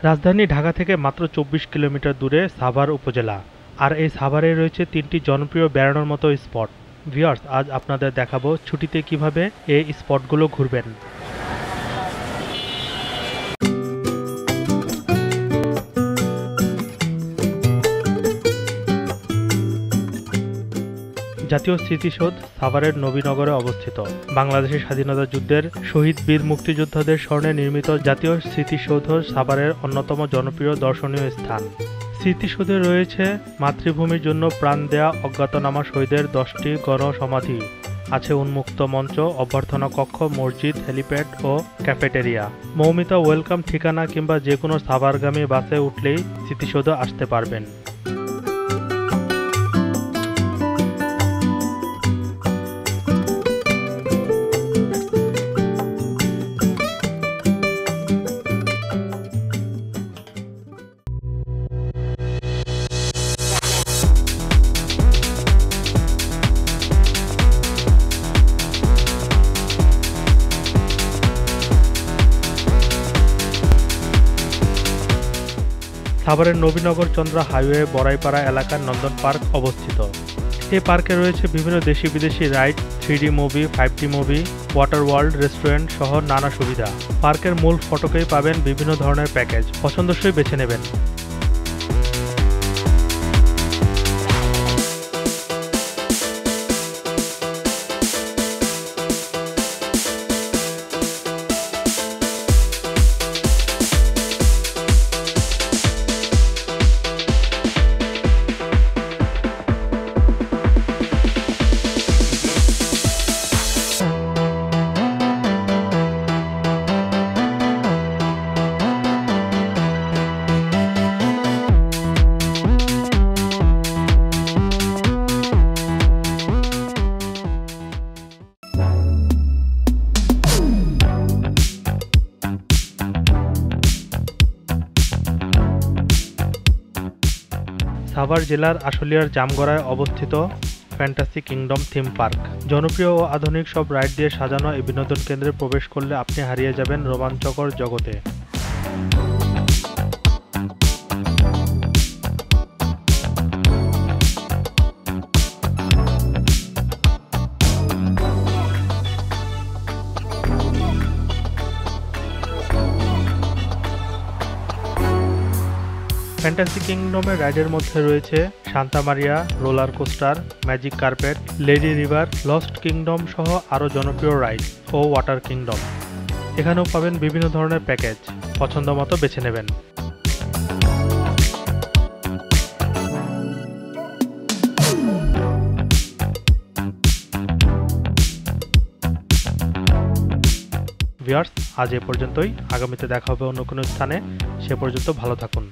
রাজধানী ঢাকা থেকে মাত্র ২৪ কিলোমিটার দূরে সাভার উপজেলা। আর এই সাভারে রয়েছে ৩টি জনপ্রিয় বেড়ানোর মতো স্পট। ভিউয়ার্স, আজ আপনাদের দেখাবো ছুটিতে কিভাবে এই স্পটগুলো ঘুরবেন। জাতীয় স্মৃতিসৌধ সাভারের নবীনগরে অবস্থিত। বাংলাদেশের স্বাধীনতা যুদ্ধের শহীদ বীর মুক্তিযোদ্ধাদের স্মরণে নির্মিত জাতীয় স্মৃতিসৌধ সাভারের অন্যতম জনপ্রিয় দর্শনীয় স্থান। স্মৃতিসৌধে রয়েছে মাতৃভূমির জন্য প্রাণ দেয়া অজ্ঞাতনামা শহীদের 10টি গণসমাধি, আছে উন্মুক্ত মঞ্চ, অভ্যর্থনা কক্ষ, মসজিদ, হেলিপ্যাড ও ক্যাফেটেরিয়া। মৌমিতা ওয়েলকাম ঠিকানা কিংবা যে কোনো সাভারগামী বাসে উঠলেই স্মৃতিসৌধ আসতে পারবেন। সাভারের নবীনগর চন্দ্রা হাইওয়ে বড়াইপাড়া এলাকার নন্দন পার্ক অবস্থিত। এই পার্কে রয়েছে বিভিন্ন দেশি বিদেশি ride, 3D movie, 5D movie, water world, restaurant সহ নানা সুবিধা। পার্কের মূল ফটকেই পাবেন বিভিন্ন ধরনের প্যাকেজ, পছন্দসই বেছে নেবেন। সাভার জেলার আশুলিয়ার জামগড়ায় অবস্থিত ফ্যান্টাসি কিংডম থিম পার্ক। জনপ্রিয় ও আধুনিক সব রাইড দিয়ে সাজানো এই বিনোদন কেন্দ্রে প্রবেশ করলে আপনি হারিয়ে যাবেন রোমাঞ্চকর জগতে। ফ্যান্টাসি কিংডমের রাইডের মধ্যে রয়েছে Santa Maria, roller coaster, magic carpet, lady river, lost kingdom সহ আরও জনপ্রিয় রাইড ও ওয়াটার কিংডম। এখানেও পাবেন বিভিন্ন ধরনের প্যাকেজ, পছন্দ মতো বেছে নেবেন। ভিউয়ার্স, আজ এ পর্যন্তই। আগামীতে দেখা হবে অন্য কোনো স্থানে। সে পর্যন্ত ভালো থাকুন।